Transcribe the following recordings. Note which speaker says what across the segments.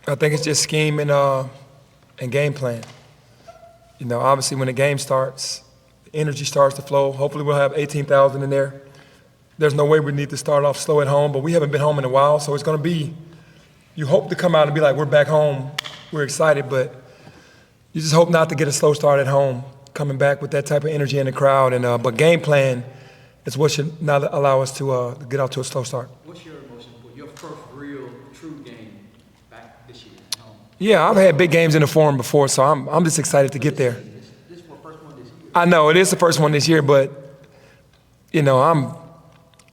Speaker 1: I think it's just scheme and game plan. You know, obviously when the game starts, the energy starts to flow. Hopefully we'll have 18,000 in there. There's no way we need to start off slow at home, but we haven't been home in a while, so it's going to be, you hope to come out and be like, we're back home, we're excited, but you just hope not to get a slow start at home, coming back with that type of energy in the crowd. But game plan is what should not allow us to get out to a slow start.
Speaker 2: What's your emotion for your first real, true game back this year at home?
Speaker 1: Yeah, I've had big games in the Forum before, so I'm just excited to get there.
Speaker 2: This is the first one this year.
Speaker 1: I know, it is the first one this year, but, you know,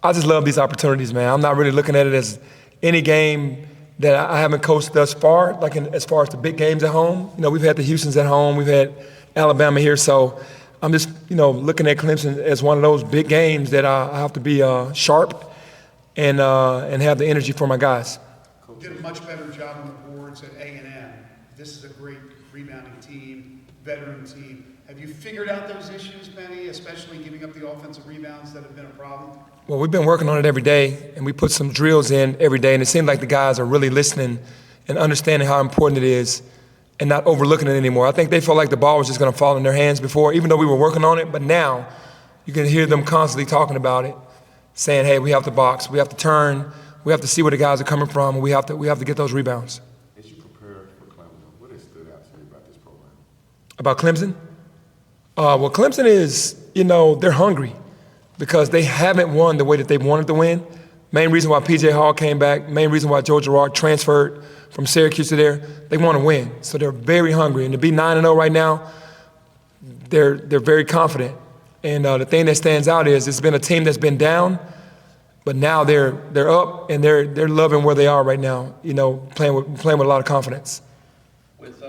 Speaker 1: I just love these opportunities, man. I'm not really looking at it as any game that I haven't coached thus far, like as far as the big games at home. You know, we've had the Houstons at home, we've had Alabama here, so I'm just, you know, looking at Clemson as one of those big games that I have to be sharp and have the energy for my guys.
Speaker 3: Did a much better job on the boards at A&M. This is a great rebounding team, veteran team. Have you figured out those issues, Benny, especially giving up the offensive rebounds that have been a problem?
Speaker 1: Well, we've been working on it every day, and we put some drills in every day, and it seems like the guys are really listening and understanding how important it is and not overlooking it anymore. I think they felt like the ball was just going to fall in their hands before, even though we were working on it, but now you can hear them constantly talking about it, saying, hey, we have to box, we have to turn, we have to see where the guys are coming from, and we have to get those rebounds.
Speaker 4: As you prepare for Clemson, what has stood out to you about this program?
Speaker 1: About Clemson? Well, Clemson is, you know, they're hungry because they haven't won the way that they wanted to win. Main reason why P.J. Hall came back, main reason why Joe Girard transferred from Syracuse to there, they want to win. So they're very hungry. And to be 9-0 right now, they're very confident. And the thing that stands out is it's been a team that's been down, but now they're up and they're loving where they are right now, you know, playing with a lot of confidence.
Speaker 5: With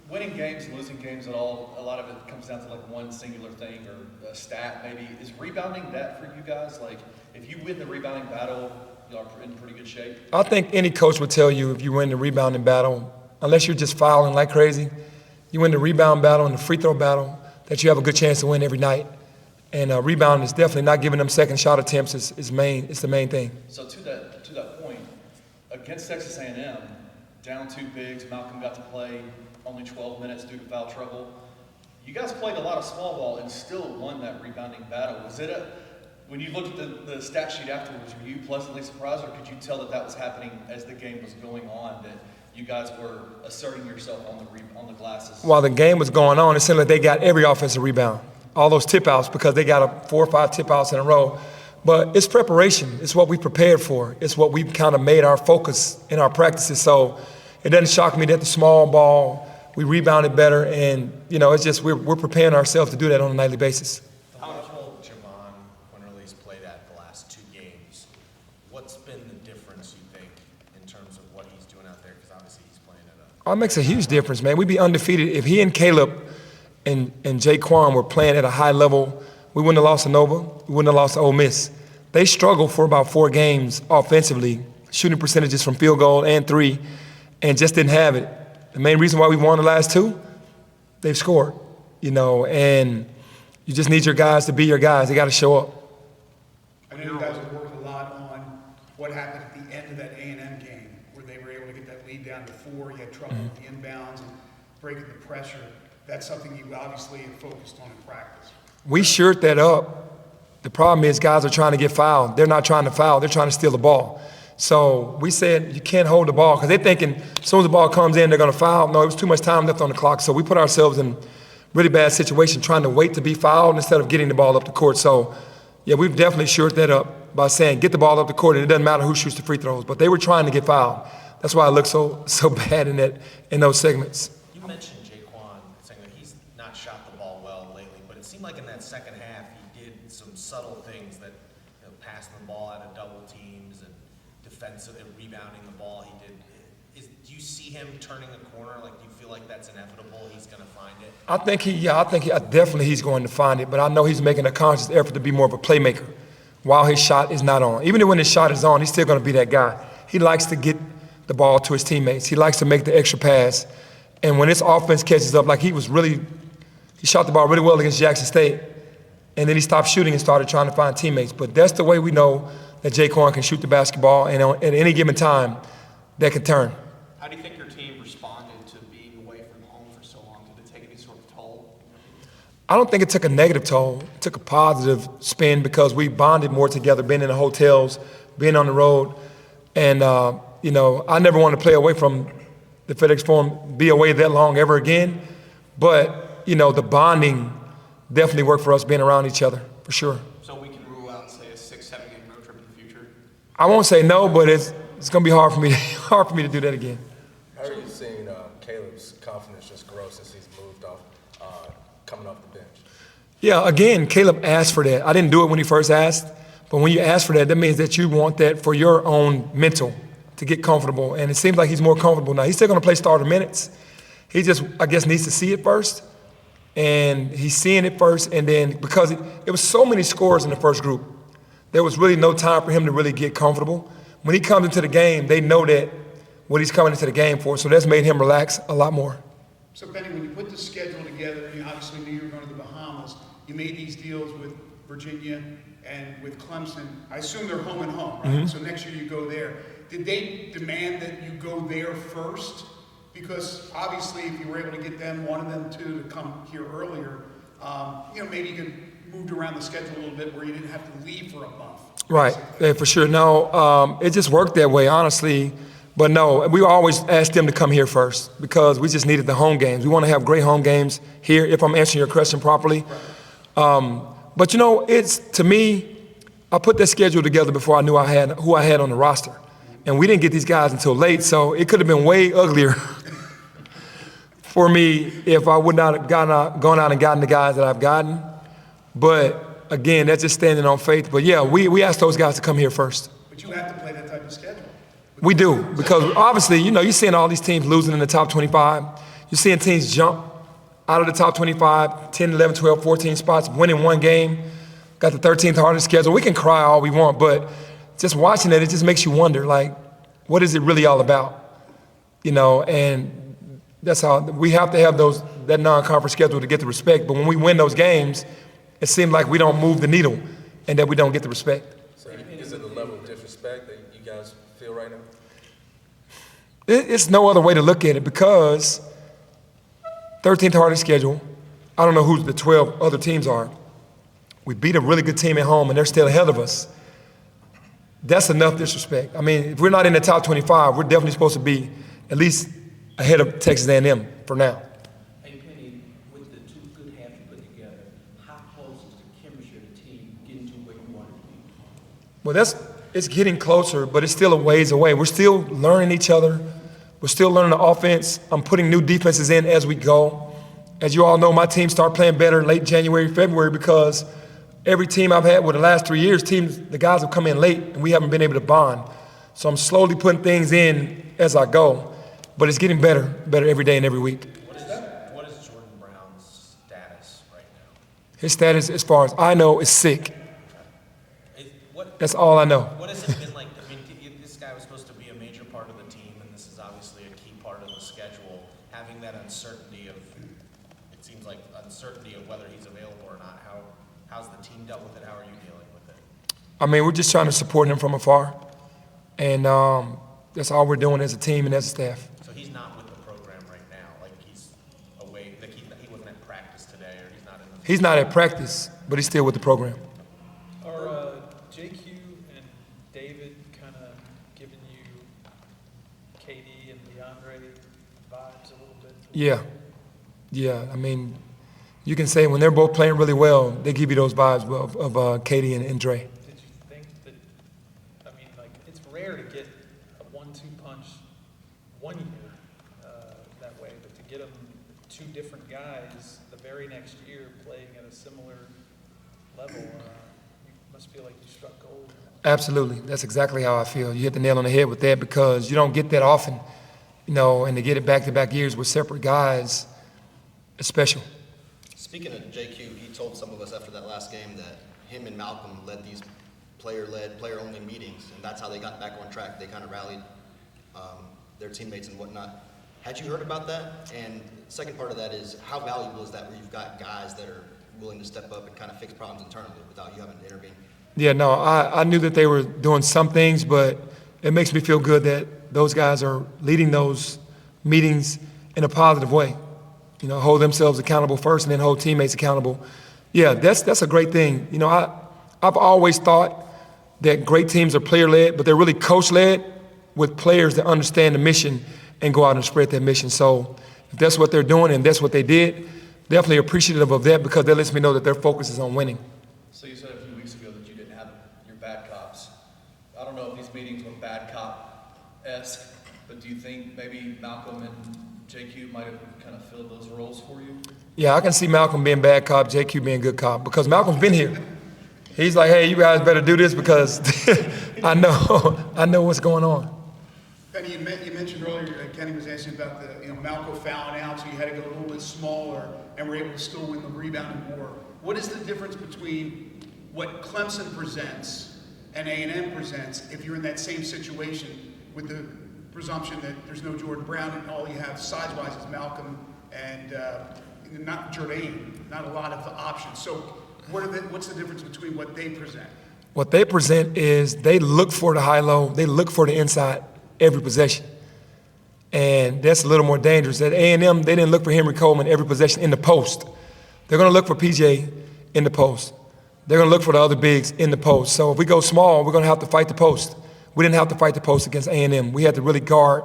Speaker 5: winning games and losing games at all, a lot of it comes down to like one singular thing or a stat maybe. Is rebounding that for you guys? Like if you win the rebounding battle, you are in pretty good shape?
Speaker 1: I think any coach would tell you if you win the rebounding battle, unless you're just fouling like crazy, you win the rebound battle and the free throw battle, that you have a good chance to win every night. And rebounding is definitely not giving them second shot attempts is the main thing.
Speaker 5: So to that point, against Texas A&M, down 2 bigs, Malcolm got to play only 12 minutes due to foul trouble. You guys played a lot of small ball and still won that rebounding battle. Was it when you looked at the stat sheet afterwards, were you pleasantly surprised, or could you tell that was happening as the game was going on, that you guys were asserting yourself on the glasses?
Speaker 1: While the game was going on, it seemed like they got every offensive rebound, all those tip-outs, because they got 4 or 5 tip-outs in a row. But it's preparation. It's what we prepared for. It's what we kind of made our focus in our practices. So it doesn't shock me that the small ball, we rebounded better, and you know, it's just we're preparing ourselves to do that on a nightly basis.
Speaker 6: How will Javon Quinterly's played at the last 2 games? What's been the difference, you think, in terms of what he's doing out there? Because obviously he's playing at
Speaker 1: It makes a huge difference, man. We'd be undefeated if he and Caleb and Jaquan were playing at a high level. We wouldn't have lost to Nova. We wouldn't have lost to Ole Miss. They struggled for about 4 games offensively, shooting percentages from field goal and 3, and just didn't have it. The main reason why we won the last 2, they've scored, you know, and you just need your guys to be your guys. They got to show up.
Speaker 3: I know you guys have worked a lot on what happened at the end of that A&M game, where they were able to get that lead down to 4. You had trouble with the inbounds and breaking the pressure. That's something you obviously have focused on in practice.
Speaker 1: We shored that up. The problem is guys are trying to get fouled. They're not trying to foul. They're trying to steal the ball. So we said you can't hold the ball because they're thinking as soon as the ball comes in, they're going to foul. No, it was too much time left on the clock. So we put ourselves in really bad situation trying to wait to be fouled instead of getting the ball up the court. So, yeah, we've definitely shored that up by saying get the ball up the court, and it doesn't matter who shoots the free throws. But they were trying to get fouled. That's why it looked so bad in those segments.
Speaker 6: You mentioned Jaquan saying that he's not shot the ball well lately, but it seemed like in that second half he did some subtle things that, you know, passing the ball out of double teams and defensive and rebounding the ball. He did. Do you see him turning a corner? Like, do you feel like that's inevitable? He's going to find it.
Speaker 1: I think definitely he's going to find it. But I know he's making a conscious effort to be more of a playmaker while his shot is not on. Even when his shot is on, he's still going to be that guy. He likes to get the ball to his teammates. He likes to make the extra pass. And when his offense catches up, like he shot the ball really well against Jackson State. and then he stopped shooting and started trying to find teammates. But that's the way we know that Jaquan can shoot the basketball, and at any given time, that can turn.
Speaker 2: How do you think your team responded to being away from home for so long? Did it take any sort of toll?
Speaker 1: I don't think it took a negative toll. It took a positive spin because we bonded more together, being in the hotels, being on the road. And, I never wanted to play away from the FedEx Forum, be away that long ever again. But, the bonding definitely worked for us being around each other, for sure.
Speaker 2: So we can rule out, say, a 6-7 game road trip in the future?
Speaker 1: I won't say no, but it's going to be hard for me to do that again.
Speaker 7: How are you seeing Caleb's confidence just grow since he's moved off, coming off the bench?
Speaker 1: Yeah, again, Caleb asked for that. I didn't do it when he first asked, but when you ask for that means that you want that for your own mental to get comfortable. And it seems like he's more comfortable now. He's still going to play starter minutes. He just, I guess, needs to see it first. And he's seeing it first. And then because it was so many scores in the first group, there was really no time for him to really get comfortable. When he comes into the game, they know that what he's coming into the game for. So that's made him relax a lot more.
Speaker 3: So Benny, when you put the schedule together, you obviously knew you were going to the Bahamas. You made these deals with Virginia and with Clemson. I assume they're home and home, right? So next year you go there. Did they demand that you go there first? Because obviously, if you were able to get them, one of them two, to come here earlier, maybe you could moved around the schedule a little bit where you didn't have to leave for a month.
Speaker 1: Right, yeah, for sure. No, it just worked that way, honestly. But no, we always asked them to come here first because we just needed the home games. We want to have great home games here, if I'm answering your question properly. But it's, to me, I put that schedule together before I knew who I had on the roster. And we didn't get these guys until late, so it could have been way uglier for me if I would not have gone out and gotten the guys that I've gotten. But again, that's just standing on faith. But yeah, we asked those guys to come here first.
Speaker 3: But you have to play that type of schedule.
Speaker 1: We do, because obviously, you're seeing all these teams losing in the top 25. You're seeing teams jump out of the top 25, 10, 11, 12, 14 spots, winning one game, got the 13th hardest schedule. We can cry all we want, but just watching it just makes you wonder, like, what is it really all about? And that's how we have to have that non-conference schedule to get the respect. But when we win those games, it seems like we don't move the needle and that we don't get the respect.
Speaker 7: So is it a level of disrespect that you guys feel right now?
Speaker 1: It's no other way to look at it because 13th hardest schedule. I don't know who the 12 other teams are. We beat a really good team at home and they're still ahead of us. That's enough disrespect. I mean, if we're not in the top 25, we're definitely supposed to be at least ahead of Texas A&M for now.
Speaker 8: Hey, Penny, with the two good halves you put together, how close is the chemistry of the team getting to where you want it to be?
Speaker 1: Well, it's getting closer, but it's still a ways away. We're still learning each other. We're still learning the offense. I'm putting new defenses in as we go. As you all know, my team started playing better late January, February because every team I've had with the last 3 years, the guys have come in late and we haven't been able to bond. So I'm slowly putting things in as I go, but it's getting better every day and every week.
Speaker 6: What is Jordan Brown's status right now?
Speaker 1: His status, as far as I know, is sick. That's all I know.
Speaker 6: What has it been like? I mean, this guy was supposed to be a major part of the team, and this is obviously a key part of the schedule. Having that uncertainty of whether he's available or not, how's the team dealt with it? How are you dealing with it?
Speaker 1: I mean, we're just trying to support him from afar, and that's all we're doing as a team and as a staff.
Speaker 6: So he's not with the program right now, like he's away, like he wasn't at practice today, or he's not in the...
Speaker 1: He's not at practice, but he's still with the program.
Speaker 9: Are JQ and David kind of giving you KD and DeAndre vibes a little bit?
Speaker 1: Yeah. I mean, you can say when they're both playing really well, they give you those vibes of Katie and Dre.
Speaker 9: Did you think that, it's rare to get a 1-2 punch one year that way, but to get them two different guys the very next year playing at a similar level, you must feel like you struck gold.
Speaker 1: Absolutely. That's exactly how I feel. You hit the nail on the head with that because you don't get that often, and to get it back-to-back years with separate guys, it's special.
Speaker 10: Speaking of JQ, he told some of us after that last game that him and Malcolm led these player-led, player-only meetings, and that's how they got back on track. They kind of rallied their teammates and whatnot. Had you heard about that? And the second part of that is, how valuable is that where you've got guys that are willing to step up and kind of fix problems internally without you having to intervene?
Speaker 1: Yeah, no, I knew that they were doing some things, but it makes me feel good that those guys are leading those meetings in a positive way. You know, hold themselves accountable first and then hold teammates accountable. Yeah, that's a great thing. You know, I've always thought that great teams are player-led, but they're really coach-led with players that understand the mission and go out and spread that mission. So if that's what they're doing and that's what they did, definitely appreciative of that because that lets me know that their focus is on winning.
Speaker 5: So you said a few weeks ago that you didn't have your bad cops. I don't know if these meetings were bad cop-esque, but do you think maybe Malcolm and JQ might have kind of filled those roles for you?
Speaker 1: Yeah, I can see Malcolm being bad cop, JQ being good cop, because Malcolm's been here. He's like, hey, you guys better do this because I know what's going on.
Speaker 3: Benny, you mentioned earlier, Kenny was asking about Malco fouling out, so you had to go a little bit smaller, and were able to still win the rebounding war. What is the difference between what Clemson presents and A&M presents if you're in that same situation with the presumption that there's no Jordan Brown and all you have size-wise is Malcolm and not Jordan, not a lot of the options. So what's the difference between what they present?
Speaker 1: What they present is they look for the high-low, they look for the inside every possession. And that's a little more dangerous. At A&M, they didn't look for Henry Coleman every possession in the post. They're going to look for PJ in the post. They're going to look for the other bigs in the post. So if we go small, we're going to have to fight the post. We didn't have to fight the post against A&M. We had to really guard.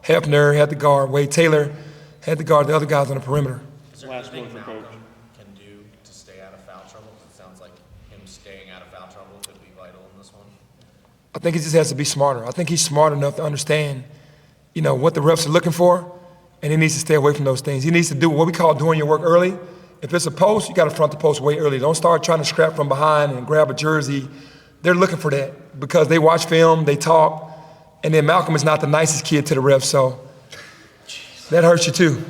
Speaker 1: Hefner had to guard. Wade Taylor had to guard the other guys on the perimeter.
Speaker 6: Is there anything Malcolm can do to stay out of foul trouble? It sounds like him staying out of foul trouble could be vital in this one.
Speaker 1: I think he just has to be smarter. I think he's smart enough to understand, what the refs are looking for, and he needs to stay away from those things. He needs to do what we call doing your work early. If it's a post, you got to front the post way early. Don't start trying to scrap from behind and grab a jersey. They're looking for that because they watch film, they talk, and then Malcolm is not the nicest kid to the refs, so that hurts you too.